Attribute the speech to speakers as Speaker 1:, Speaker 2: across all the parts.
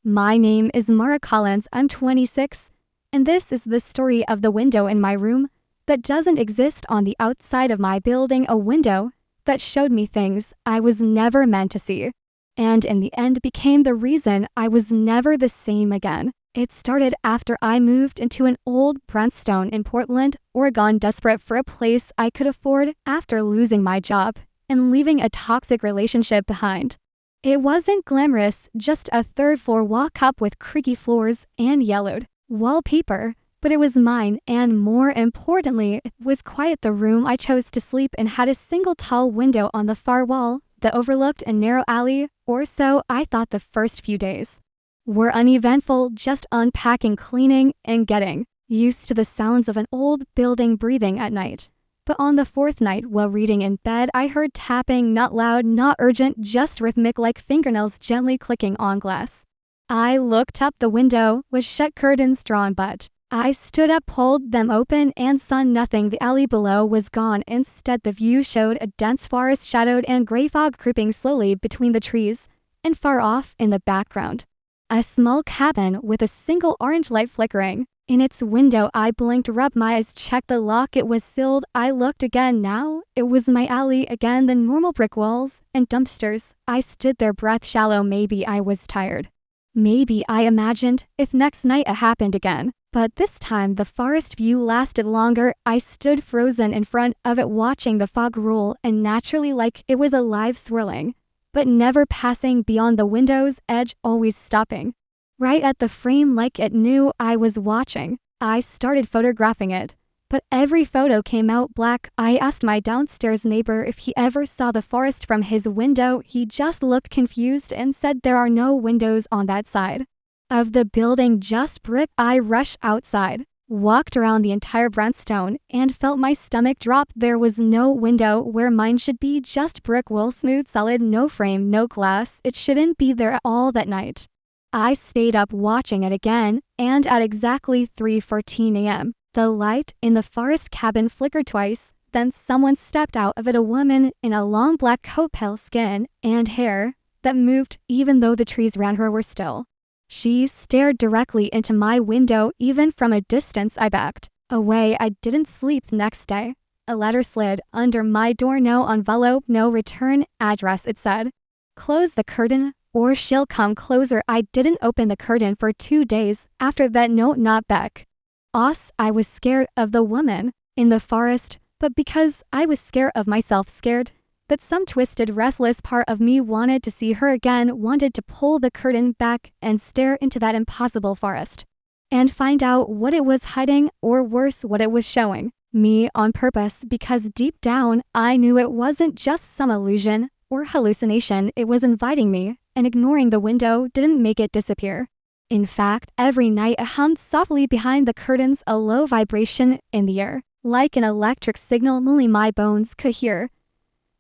Speaker 1: My name is Mara Collins, I'm 26, and this is the story of the window in my room that doesn't exist on the outside of my building, a window that showed me things I was never meant to see, and in the end became the reason I was never the same again. It started after I moved into an old brownstone in Portland, Oregon, desperate for a place I could afford after losing my job and leaving a toxic relationship behind. It wasn't glamorous, just a third-floor walk-up with creaky floors and yellowed wallpaper, but it was mine, and more importantly, it was quiet. The room I chose to sleep in had a single tall window on the far wall that overlooked a narrow alley, or so I thought. The first few days were uneventful, just unpacking, cleaning, and getting used to the sounds of an old building breathing at night. But on the fourth night, while reading in bed, I heard tapping, not loud, not urgent, just rhythmic, like fingernails gently clicking on glass. I looked up. The window was shut, curtains drawn, but I stood up, pulled them open, and saw nothing. The alley below was gone. Instead, the view showed a dense forest, shadowed and gray fog creeping slowly between the trees, and far off in the background, a small cabin with a single orange light flickering in its window. I blinked, rubbed my eyes, checked the lock. It was sealed. I looked again. Now it was my alley again, the normal brick walls and dumpsters. I stood there, breath shallow. Maybe I was tired. Maybe I imagined if next night it happened again. But this time the forest view lasted longer. I stood frozen in front of it, watching the fog roll, and naturally, like it was alive, swirling, but never passing beyond the window's edge, always stopping right at the frame, like it knew I was watching. I started photographing it, but every photo came out black. I asked my downstairs neighbor if he ever saw the forest from his window. He just looked confused and said there are no windows on that side of the building, just brick. I rushed outside, walked around the entire brownstone, and felt my stomach drop. There was no window where mine should be, just brick wall, smooth, solid, no frame, no glass. It shouldn't be there at all. That night I stayed up watching it again, and at exactly 3:14 a.m., the light in the forest cabin flickered twice. Then someone stepped out of it, a woman in a long black coat, pale skin and hair that moved even though the trees around her were still. She stared directly into my window. Even from a distance, I backed away. I didn't sleep the next day. A letter slid under my door, no envelope, no return address. It said, "Close the curtain or she'll come closer." I didn't open the curtain for 2 days after that note, not back. I was scared of the woman in the forest, but because I was scared of myself, scared that some twisted, restless part of me wanted to see her again, wanted to pull the curtain back and stare into that impossible forest and find out what it was hiding, or worse, what it was showing me on purpose, because deep down I knew it wasn't just some illusion or hallucination. It was inviting me, and ignoring the window didn't make it disappear. In fact, every night it hummed softly behind the curtains, a low vibration in the air, like an electric signal only my bones could hear.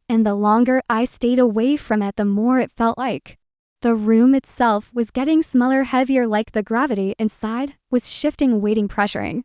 Speaker 1: And the longer I stayed away from it, the more it felt like the room itself was getting smaller, heavier, like the gravity inside was shifting, waiting, pressuring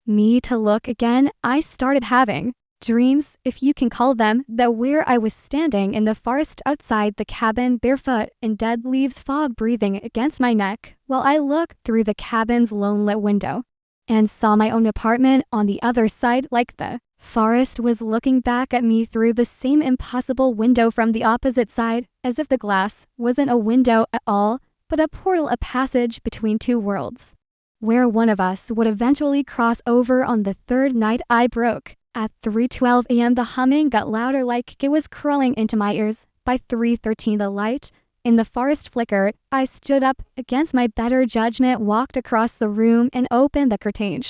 Speaker 1: me to look again. I started having dreams, if you can call them that, where I was standing in the forest outside the cabin, barefoot in dead leaves, fog breathing against my neck, while I looked through the cabin's lone lit window and saw my own apartment on the other side, like the forest was looking back at me through the same impossible window from the opposite side, as if the glass wasn't a window at all, but a portal, a passage between two worlds, where one of us would eventually cross over. On the third night, I broke. At 3:12 a.m., the humming got louder, like it was crawling into my ears. By 3:13, the light in the forest flickered. I stood up against my better judgment, walked across the room, and opened the curtain.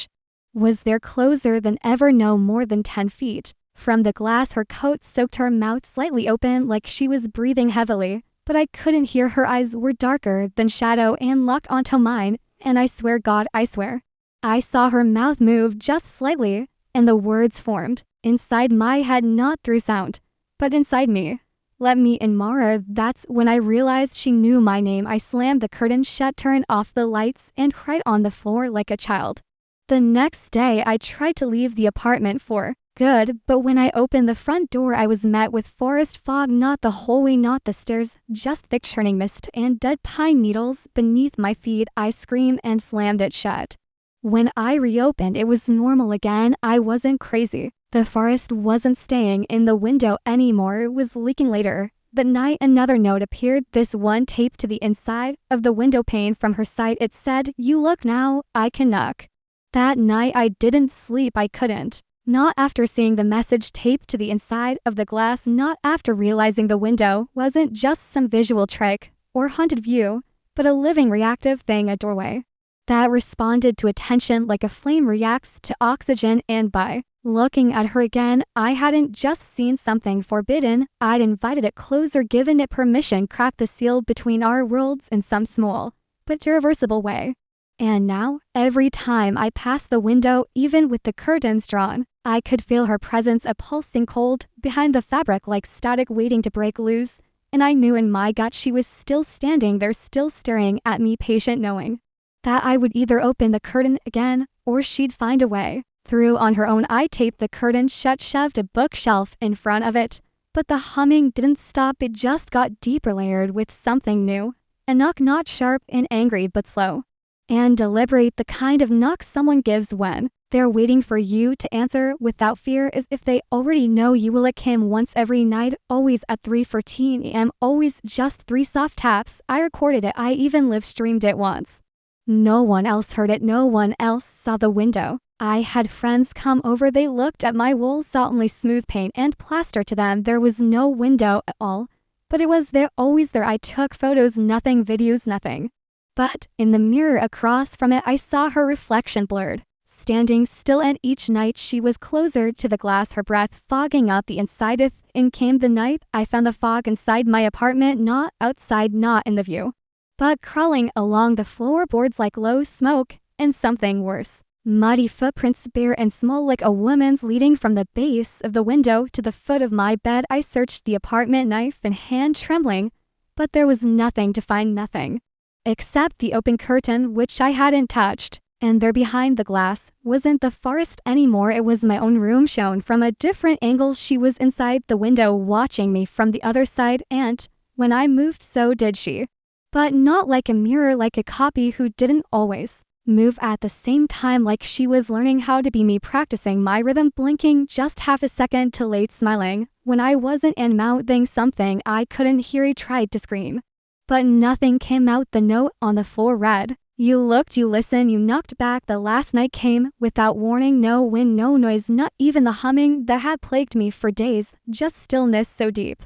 Speaker 1: Was there closer than ever, no more than 10 feet from the glass. Her coat soaked, her mouth slightly open, like she was breathing heavily, but I couldn't hear. Her eyes were darker than shadow and locked onto mine, and I swear, God, I swear, I saw her mouth move just slightly, and the words formed inside my head, not through sound, but inside me. "Let me in, Mara." That's when I realized she knew my name. I slammed the curtain shut, turned off the lights, and cried on the floor like a child. The next day, I tried to leave the apartment for Good, but when I opened the front door I was met with forest fog, not the hallway, not the stairs, just thick churning mist and dead pine needles beneath my feet. I screamed and slammed it shut. When I reopened, it was normal again. I wasn't crazy. The forest wasn't staying in the window anymore, it was leaking. Later that night another note appeared, this one taped to the inside of the window pane from her side. It said, "You look now, I can knock." That night I didn't sleep, I couldn't. Not after seeing the message taped to the inside of the glass, not after realizing the window wasn't just some visual trick or haunted view, but a living reactive thing, a doorway that responded to attention like a flame reacts to oxygen. And by looking at her again, I hadn't just seen something forbidden, I'd invited it closer, given it permission, cracked the seal between our worlds in some small but irreversible way. And now, every time I passed the window, even with the curtains drawn, I could feel her presence, a pulsing cold behind the fabric like static waiting to break loose, and I knew in my gut she was still standing there, still staring at me, patient, knowing that I would either open the curtain again or she'd find a way through on her own. I taped the curtain shut, shoved a bookshelf in front of it, but the humming didn't stop, it just got deeper, layered with something new. A knock, not sharp and angry, but slow and deliberate, the kind of knock someone gives when they're waiting for you to answer without fear, as if they already know you will. It came once every night, always at 3:14 a.m., always just 3 soft taps. I recorded it, I even live streamed it once. No one else heard it, no one else saw the window. I had friends come over, they looked at my walls, saw only smooth paint and plaster. To them there was no window at all, but it was there, always there. I took photos, nothing, videos, nothing. But in the mirror across from it I saw her reflection blurred, standing still, and each night she was closer to the glass, her breath fogging up the inside. In came the night I found the fog inside my apartment, not outside, not in the view, but crawling along the floorboards like low smoke, and something worse. Muddy footprints, bare and small like a woman's, leading from the base of the window to the foot of my bed. I searched the apartment, knife in hand, trembling, but there was nothing to find, nothing except the open curtain, which I hadn't touched. And there behind the glass wasn't the forest anymore, it was my own room, shown from a different angle. She was inside the window, watching me from the other side, and when I moved so did she. But not like a mirror, like a copy who didn't always move at the same time, like she was learning how to be me, practicing my rhythm, blinking just half a second too late, smiling when I wasn't, and mouthing something I couldn't hear. I tried to scream, but nothing came out. The note on the floor read, "You looked, you listened, you knocked back. The last night came without warning, no wind, no noise, not even the humming that had plagued me for days, just stillness so deep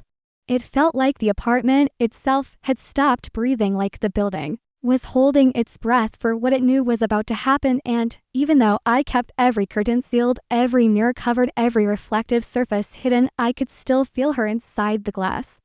Speaker 1: it felt like the apartment itself had stopped breathing, like the building was holding its breath for what it knew was about to happen." And even though I kept every curtain sealed, every mirror covered, every reflective surface hidden, I could still feel her inside the glass,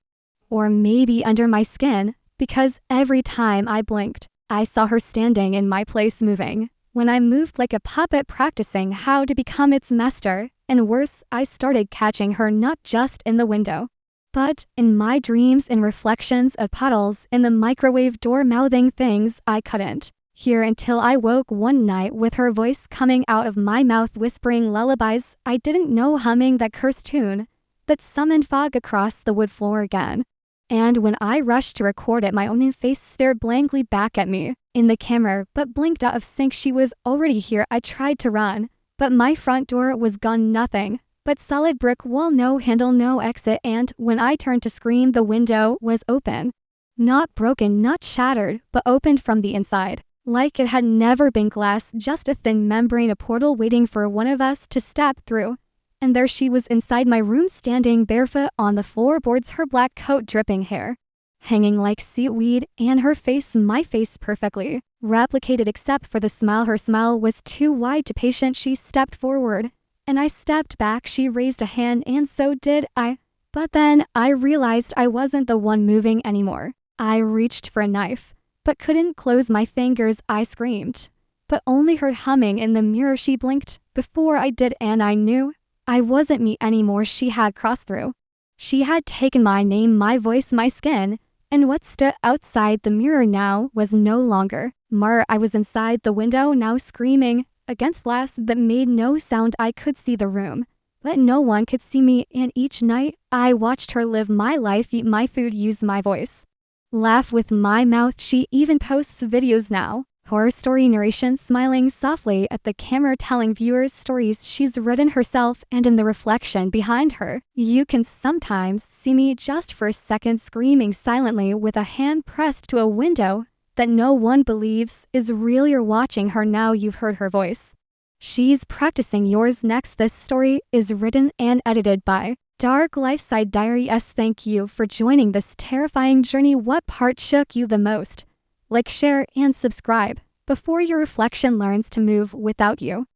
Speaker 1: or maybe under my skin, because every time I blinked, I saw her standing in my place, moving when I moved, like a puppet, practicing how to become its master. And worse, I started catching her not just in the window, but in my dreams, in reflections of puddles in the microwave door, mouthing things I couldn't hear until I woke one night with her voice coming out of my mouth, whispering lullabies I didn't know, humming that cursed tune that summoned fog across the wood floor again. And when I rushed to record it, my own face stared blankly back at me in the camera, but blinked out of sync. She was already here. I tried to run, but my front door was gone, nothing but solid brick wall, no handle, no exit. And when I turned to scream, the window was open. Not broken, not shattered, but opened from the inside, like it had never been glass, just a thin membrane, a portal waiting for one of us to step through. And there she was inside my room, standing barefoot on the floorboards, her black coat dripping, hair hanging like seaweed, and her face, my face, perfectly replicated except for the smile. Her smile was too wide, too patient. She stepped forward, and I stepped back. She raised a hand, and so did I. But then I realized I wasn't the one moving anymore. I reached for a knife, but couldn't close my fingers. I screamed, but only heard humming in the mirror. She blinked before I did, and I knew I wasn't me anymore. She had crossed through. She had taken my name, my voice, my skin, and what stood outside the mirror now was no longer Mar. I was inside the window now, screaming against glass that made no sound. I could see the room But no one could see me, and each night, I watched her live my life, eat my food, use my voice, laugh with my mouth. She even posts videos now. Horror story narration, smiling softly at the camera, telling viewers stories she's written herself, and in the reflection behind her, you can sometimes see me just for a second screaming silently with a hand pressed to a window that no one believes is real. You're watching her now, you've heard her voice. She's practicing yours next. This story is written and edited by Dark Life Side Diaries. Thank you for joining this terrifying journey. What part shook you the most? Like, share, and subscribe before your reflection learns to move without you.